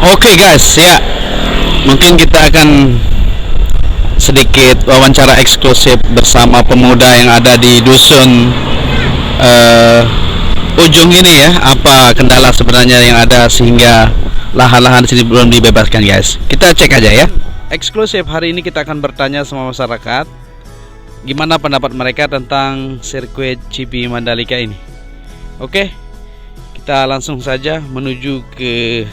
Oke guys, ya mungkin kita akan sedikit wawancara eksklusif bersama pemuda yang ada di dusun ujung ini ya. Apa kendala sebenarnya yang ada sehingga lahan-lahan di sini belum dibebaskan guys? Kita cek aja ya. Eksklusif hari ini kita akan bertanya sama masyarakat gimana pendapat mereka tentang sirkuit GP Mandalika ini. Oke, kita langsung saja menuju ke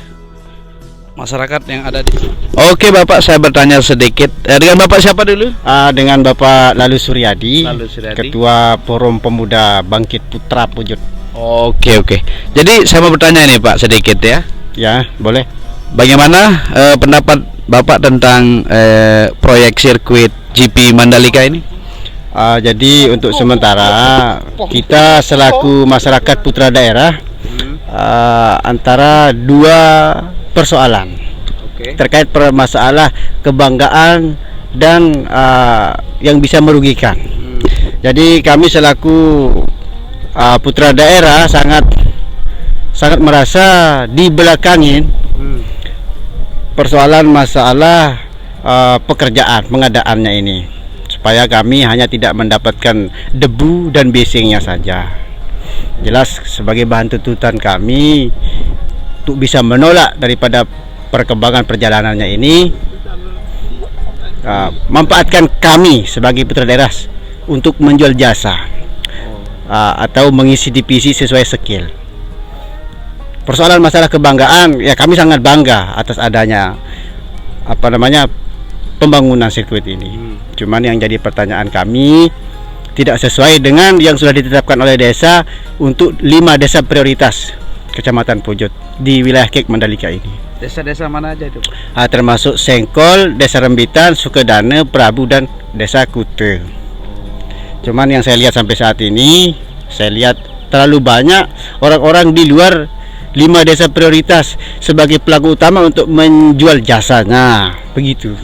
masyarakat yang ada di sini. Oke Bapak, saya bertanya sedikit dengan Bapak siapa dulu? Dengan Bapak Lalu Suryadi, Suryadi, Ketua Forum Pemuda Bangkit Putra Pujut. Oke. Jadi saya mau bertanya nih Pak sedikit ya. Ya, boleh. Bagaimana pendapat Bapak tentang proyek sirkuit GP Mandalika ini? Jadi untuk sementara kita selaku masyarakat putra daerah antara dua persoalan terkait masalah kebanggaan dan yang bisa merugikan. Jadi kami selaku putra daerah sangat merasa dibelakangin persoalan masalah pekerjaan pengadaannya ini, supaya kami hanya tidak mendapatkan debu dan bisingnya saja. Jelas sebagai bahan tuntutan kami untuk bisa menolak daripada perkembangan perjalanannya ini, manfaatkan kami sebagai putra daerah untuk menjual jasa atau mengisi divisi sesuai skill. Persoalan masalah kebanggaan, ya kami sangat bangga atas adanya pembangunan sirkuit ini. Cuman yang jadi pertanyaan kami tidak sesuai dengan yang sudah ditetapkan oleh desa untuk 5 desa prioritas Kecamatan Pujut di wilayah Kek Mandalika ini. Desa-desa mana aja itu? Termasuk Sengkol, Desa Rembitan, Sukedane, Prabu, dan Desa Kute. Cuman yang saya lihat sampai saat ini, saya lihat terlalu banyak orang-orang di luar 5 desa prioritas sebagai pelaku utama untuk menjual jasanya, begitu.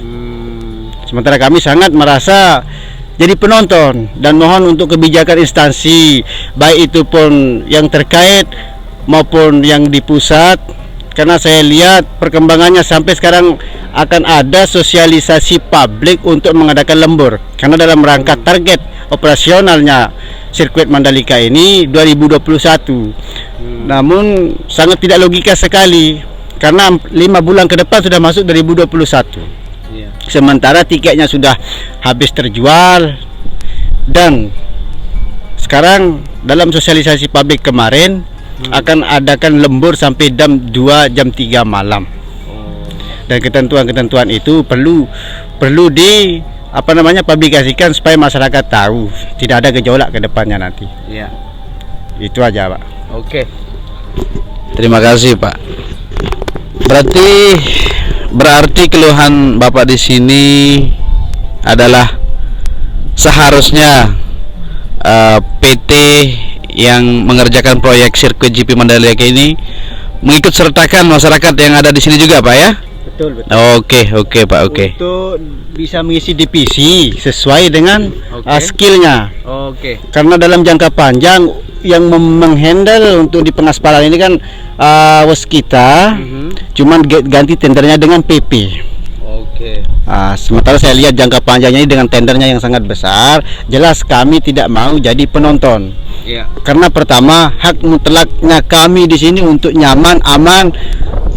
Sementara kami sangat merasa jadi penonton dan mohon untuk kebijakan instansi, baik itu pun yang terkait maupun yang di pusat, karena saya lihat perkembangannya sampai sekarang akan ada sosialisasi publik untuk mengadakan lembur, karena dalam rangka target operasionalnya sirkuit Mandalika ini 2021. Namun sangat tidak logika sekali karena 5 bulan ke depan sudah masuk 2021. Sementara tiketnya sudah habis terjual, dan sekarang dalam sosialisasi publik kemarin akan adakan lembur sampai jam 2, jam 3 malam. Dan ketentuan-ketentuan itu perlu di publikasikan supaya masyarakat tahu, tidak ada gejolak ke depannya nanti. Iya. Itu aja, Pak. Oke. Terima kasih, Pak. Berarti keluhan Bapak di sini adalah seharusnya PT yang mengerjakan proyek sirkuit GP Mandalika ini mengikut sertakan masyarakat yang ada di sini juga, Pak ya? Betul. Oke, Pak. Oke. Untuk bisa mengisi divisi sesuai dengan skillnya. Karena dalam jangka panjang yang menghandle untuk di pengaspalan ini kan waskita, cuman ganti tendernya dengan PP. Sementara saya lihat jangka panjangnya ini dengan tendernya yang sangat besar, jelas kami tidak mau jadi penonton. Karena pertama, hak mutlaknya kami di sini untuk nyaman, aman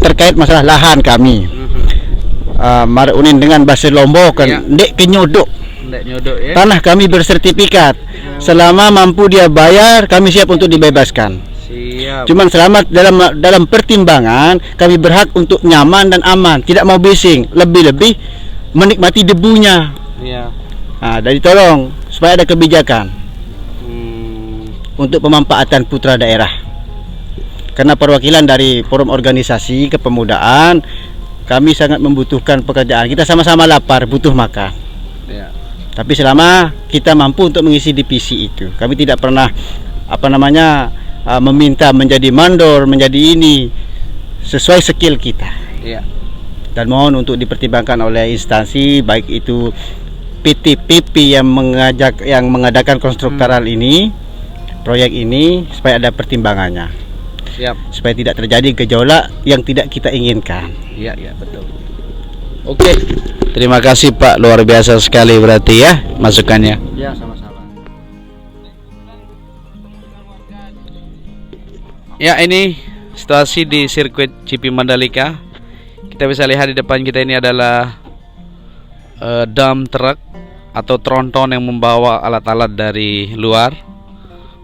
terkait masalah lahan kami. Marunin dengan bahasa Lombok kan, ndek kenyodok. Tanah kami bersertifikat. Selama mampu dia bayar, kami siap untuk dibebaskan. Cuman selama dalam pertimbangan kami berhak untuk nyaman dan aman, tidak mau bising, lebih-lebih menikmati debunya. Jadi tolong supaya ada kebijakan untuk pemanfaatan putra daerah. Karena perwakilan dari forum organisasi kepemudaan, kami sangat membutuhkan pekerjaan. Kita sama-sama lapar, butuh makan. Tapi selama kita mampu untuk mengisi divisi itu, kami tidak pernah meminta menjadi mandor, menjadi ini, sesuai skill kita. Dan mohon untuk dipertimbangkan oleh instansi, baik itu PT yang mengadakan konstruktoral ini, proyek ini, supaya ada pertimbangannya. Siap. supaya tidak terjadi gejolak yang tidak kita inginkan. Iya, iya, betul. Oke. Terima kasih Pak, luar biasa sekali berarti ya masukannya. Ya, sama-sama. Ya, ini situasi di sirkuit GP Mandalika. Kita bisa lihat di depan kita ini adalah dump truck atau tronton yang membawa alat-alat dari luar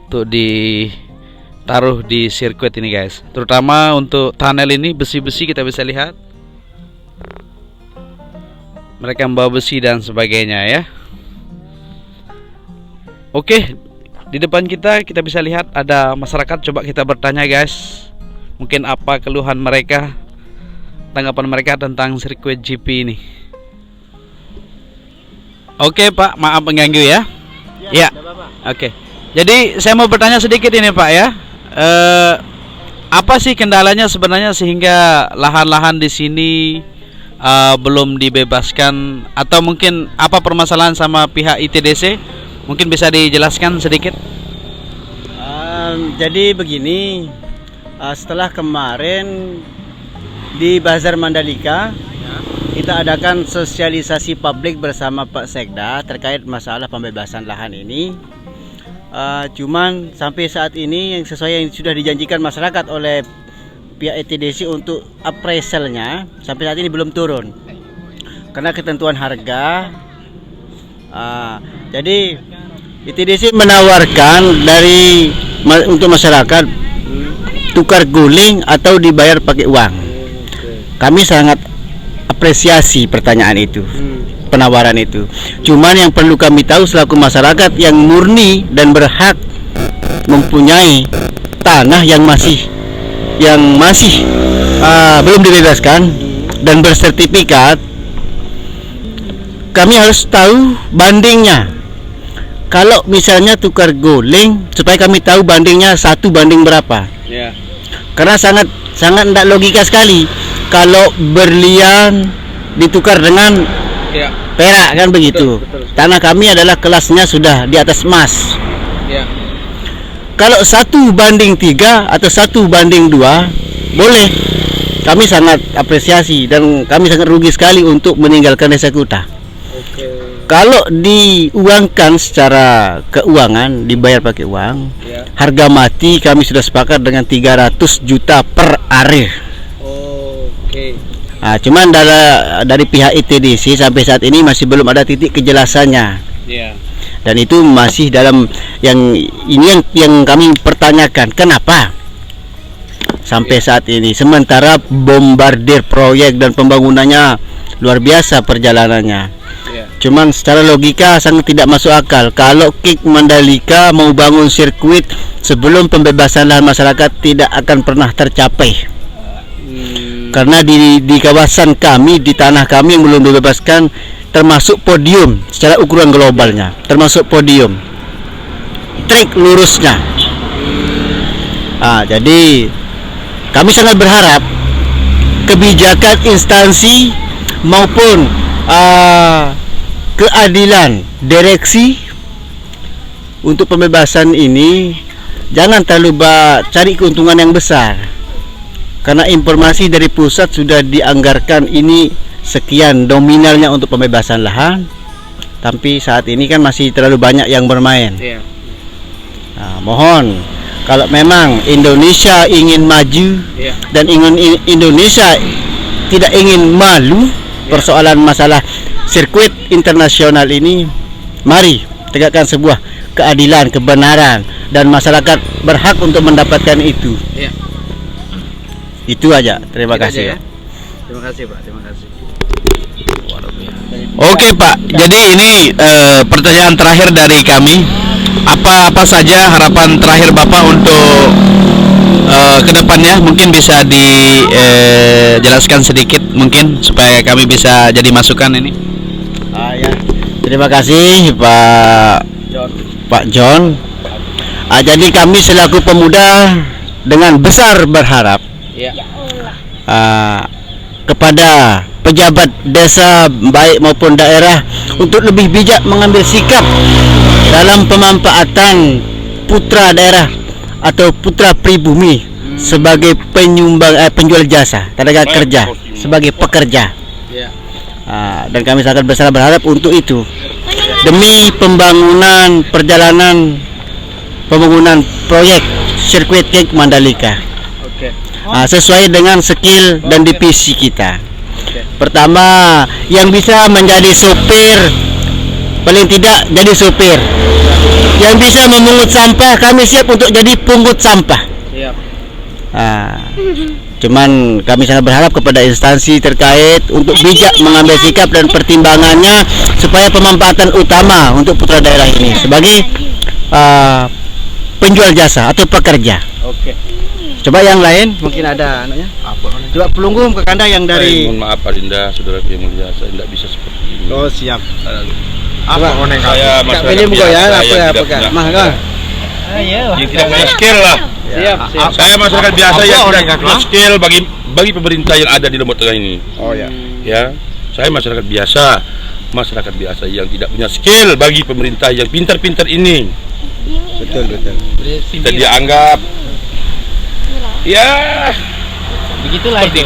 untuk ditaruh di sirkuit ini guys. Terutama untuk tunnel ini, besi-besi kita bisa lihat. Mereka membawa besi dan sebagainya ya. Oke, di depan kita bisa lihat ada masyarakat. Coba kita bertanya guys, mungkin apa keluhan mereka, tanggapan mereka tentang sirkuit GP ini. Oke Pak, maaf mengganggu ya. Ya. Oke. Jadi saya mau bertanya sedikit ini Pak ya. Apa sih kendalanya sebenarnya sehingga lahan-lahan di sini belum dibebaskan, atau mungkin apa permasalahan sama pihak ITDC? Mungkin bisa dijelaskan sedikit. Jadi begini, setelah kemarin di Bazar Mandalika kita adakan sosialisasi publik bersama Pak Sekda terkait masalah pembebasan lahan ini. Cuman sampai saat ini yang sesuai yang sudah dijanjikan masyarakat oleh pihak ITDC untuk appraisalnya sampai saat ini belum turun karena ketentuan harga. Jadi ITDC menawarkan untuk masyarakat tukar guling atau dibayar pakai uang. Kami sangat apresiasi pertanyaan itu, penawaran itu. Cuman yang perlu kami tahu selaku masyarakat yang murni dan berhak mempunyai tanah yang masih belum dibebaskan dan bersertifikat, kami harus tahu bandingnya. Kalau misalnya tukar guling, supaya kami tahu bandingnya 1 banding berapa. Ya. Karena sangat tidak logika sekali kalau berlian ditukar dengan perak, kan begitu. Betul. Tanah kami adalah kelasnya sudah di atas emas. Ya. Kalau 1 banding 3 atau 1 banding 2 boleh. Kami sangat apresiasi dan kami sangat rugi sekali untuk meninggalkan desa Kuta. Kalau diuangkan secara keuangan, dibayar pakai uang, harga mati kami sudah sepakat dengan 300 juta per area. Cuman dari pihak ITDC sampai saat ini masih belum ada titik kejelasannya. Dan itu masih dalam yang kami pertanyakan, kenapa sampai saat ini, sementara bombardir proyek dan pembangunannya luar biasa perjalanannya. Cuman secara logika sangat tidak masuk akal kalau KIK Mandalika mau bangun sirkuit sebelum pembebasan lahan masyarakat tidak akan pernah tercapai. Karena di kawasan kami, di tanah kami yang belum dibebaskan, termasuk podium secara ukuran globalnya, termasuk podium trik lurusnya. Jadi kami sangat berharap kebijakan instansi maupun keadilan direksi untuk pembebasan ini jangan terlalu cari keuntungan yang besar, karena informasi dari pusat sudah dianggarkan ini sekian nominalnya untuk pembebasan lahan, tapi saat ini kan masih terlalu banyak yang bermain. Mohon kalau memang Indonesia ingin maju dan Indonesia tidak ingin malu persoalan masalah sirkuit internasional ini, mari tegakkan sebuah keadilan, kebenaran, dan masyarakat berhak untuk mendapatkan itu. Itu aja. Terima kasih. Terima kasih Pak. Terima kasih. Oke Pak. Jadi ini pertanyaan terakhir dari kami. Apa saja harapan terakhir Bapak untuk kedepannya? Mungkin bisa dijelaskan sedikit mungkin supaya kami bisa jadi masukan ini. Terima kasih Pak John. Jadi kami selaku pemuda dengan besar berharap kepada pejabat desa baik maupun daerah untuk lebih bijak mengambil sikap dalam pemanfaatan putra daerah atau putra pribumi sebagai penjual jasa tenaga kerja, sebagai pekerja. Dan kami sangat besar berharap untuk itu, demi pembangunan proyek sirkuit King Mandalika. Sesuai dengan skill dan divisi kita. Pertama, yang bisa menjadi sopir, paling tidak jadi sopir. Yang bisa memungut sampah, kami siap untuk jadi pungut sampah. Cuman kami sangat berharap kepada instansi terkait untuk bijak mengambil sikap dan pertimbangannya supaya pemanfaatan utama untuk putra daerah ini sebagai penjual jasa atau pekerja. Coba yang lain mungkin ada anunya. Coba pelunggung ke kanda yang dari. Mohon maaf Adinda, saudara yang mulia, saya tidak bisa seperti ini. Oh siap. Apa saya masyarakat biasa yang tidak punya yang tidak punya skill lah. Siap. Saya masyarakat biasa yang tidak punya skill bagi pemerintah yang ada di Lombok Tengah ini. Oh ya. Ya, saya masyarakat biasa yang tidak punya skill bagi pemerintah yang pintar-pintar ini. Betul. Kita dianggap ya begitulah itu.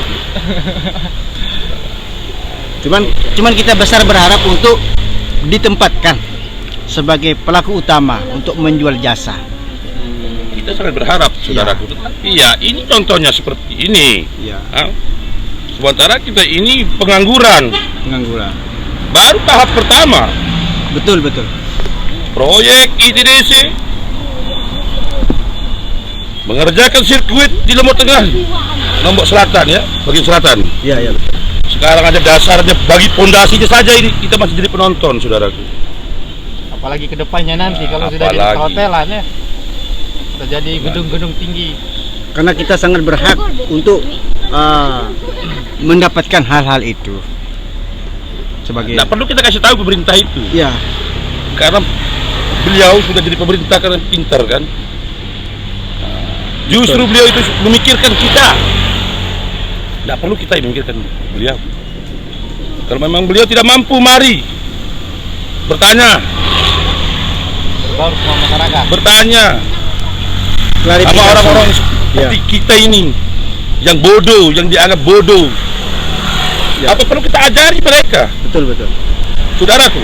Cuman kita besar berharap untuk ditempatkan sebagai pelaku utama untuk menjual jasa. Kita sangat berharap, saudaraku. Tetapi ya ini contohnya seperti ini. Sementara kita ini pengangguran. Baru tahap pertama. Betul. Proyek ITDC mengerjakan sirkuit di Lombok Tengah, Lombok Selatan ya, bagian selatan. Iya. Sekarang ada dasarnya, bagi pondasinya saja ini kita masih jadi penonton, saudaraku. Apalagi kedepannya nanti kalau sudah jadi perhotelan ya, terjadi gedung-gedung tinggi. Karena kita sangat berhak untuk mendapatkan hal-hal itu. Sebagai. Tidak perlu kita kasih tahu pemerintah itu. Iya. Karena beliau sudah jadi pemerintah karena pintar kan. Justru beliau itu memikirkan kita. Tidak perlu kita memikirkan beliau. Kalau memang beliau tidak mampu, mari bertanya. Bertanya sama orang-orang seperti kita ini, yang bodoh, yang dianggap bodoh. Apa perlu kita ajari mereka? Betul. Saudaraku,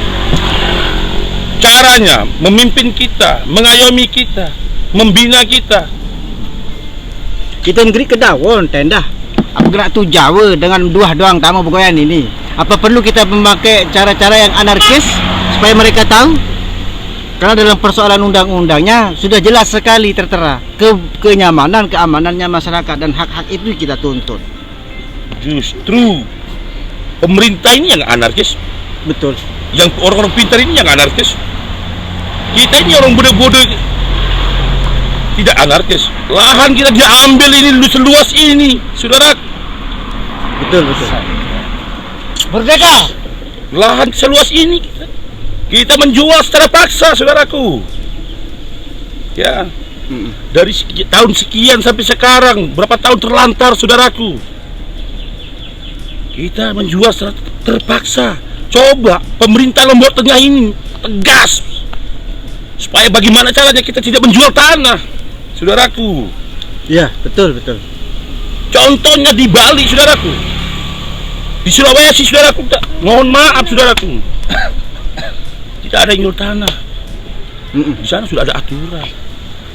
caranya memimpin kita, mengayomi kita, membina kita. Kita negeri kedawon tenda. Apa gerak tu Jawa dengan dua doang tamu begoyan ini. Apa perlu kita memakai cara-cara yang anarkis supaya mereka tahu? Karena dalam persoalan undang-undangnya sudah jelas sekali tertera kenyamanan, keamanannya masyarakat dan hak-hak itu kita tuntut. Justru pemerintah ini yang anarkis. Betul. Yang orang-orang pintar ini yang anarkis. Kita ini orang bodoh-bodoh tidak anarkis. Lahan kita diambil ini seluas ini, saudara. Betul. Merdeka. Lahan seluas ini kita menjual secara paksa, saudaraku. Ya. Dari tahun sekian sampai sekarang, berapa tahun terlantar, saudaraku. Kita menjual secara terpaksa. Coba pemerintah Lombok Tengah ini tegas supaya bagaimana caranya kita tidak menjual tanah, saudaraku. Ya, betul. Contohnya di Bali, saudaraku. Di Sulawesi, saudaraku. Mohon maaf, saudaraku. Tidak ada yang jual tanah. Di sana sudah ada aturan.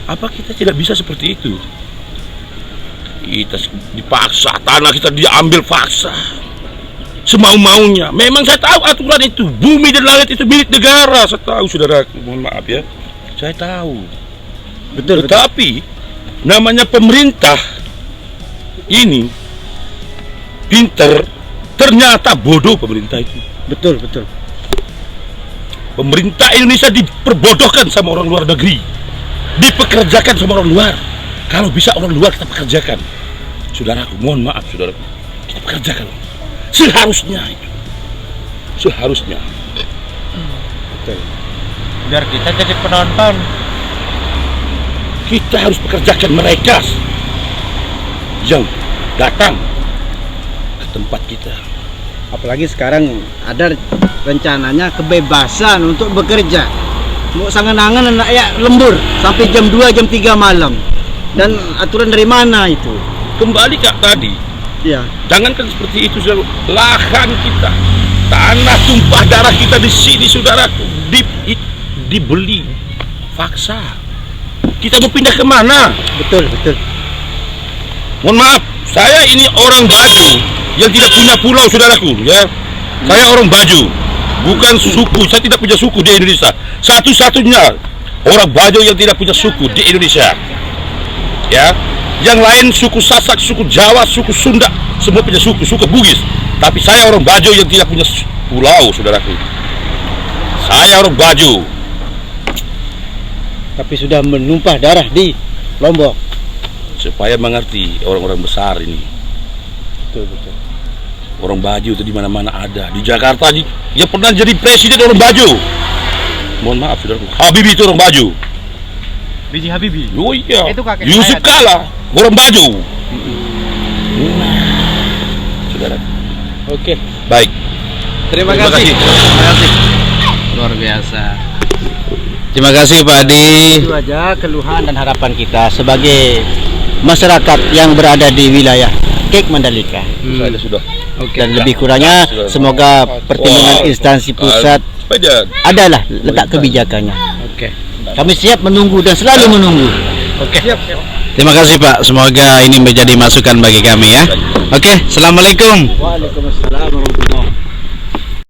Apa kita tidak bisa seperti itu? Kita dipaksa, tanah kita diambil paksa, semau-maunya. Memang saya tahu aturan itu. Bumi dan langit itu milik negara. Saya tahu, saudaraku. Mohon maaf ya. Saya tahu. Betul. Tetapi namanya pemerintah ini pinter, ternyata bodoh pemerintah itu. Betul. Pemerintah Indonesia diperbodohkan sama orang luar negeri, dipekerjakan sama orang luar. Kalau bisa orang luar kita pekerjakan, saudaraku. Mohon maaf, saudaraku, kita pekerjakan seharusnya itu, seharusnya. Betul. Biar kita jadi penonton. Kita harus pekerjakan mereka yang datang ke tempat kita. Apalagi sekarang ada rencananya kebebasan untuk bekerja. Mau sangan-angan anak ya lembur sampai jam 2 jam 3 malam. Dan aturan dari mana itu? Kembali Kak tadi, Ya. jangankan seperti itu, saudara. Lahan kita, tanah tumpah darah kita di sini, saudaraku, dibeli paksa. Kita mau pindah kemana? Betul, betul. Mohon maaf, saya ini orang Baju yang tidak punya pulau, saudaraku, ya. Saya orang Baju, bukan suku. Saya tidak punya suku di Indonesia. Satu-satunya orang Baju yang tidak punya suku di Indonesia. Ya, yang lain suku Sasak, suku Jawa, suku Sunda, semua punya suku Bugis. Tapi saya orang Baju yang tidak punya pulau, saudaraku. Saya orang Baju. Tapi sudah menumpah darah di Lombok. Supaya mengerti orang-orang besar ini. Betul, betul. Orang Baju itu di mana-mana ada. Di Jakarta yang pernah jadi presiden orang Baju. Mohon maaf, saudaraku. Habibie itu orang Baju. B.J. Habibie. Oh iya. Itu kakek Yusuf saya. Kala orang Baju. Saudara. Oke. Baik. Terima Terima kasih. kasih. Terima kasih. Luar biasa. Terima kasih Pak Adi. Itu aja keluhan dan harapan kita sebagai masyarakat yang berada di wilayah Kek Mandalika. Sudah. Oke. Dan lebih kurangnya semoga pertimbangan instansi pusat Sepeda. adalah letak kebijakannya. Oke. Kami siap menunggu dan selalu menunggu. Oke. Terima kasih Pak. Semoga ini menjadi masukan bagi kami ya. Oke. Assalamualaikum. Waalaikumsalam.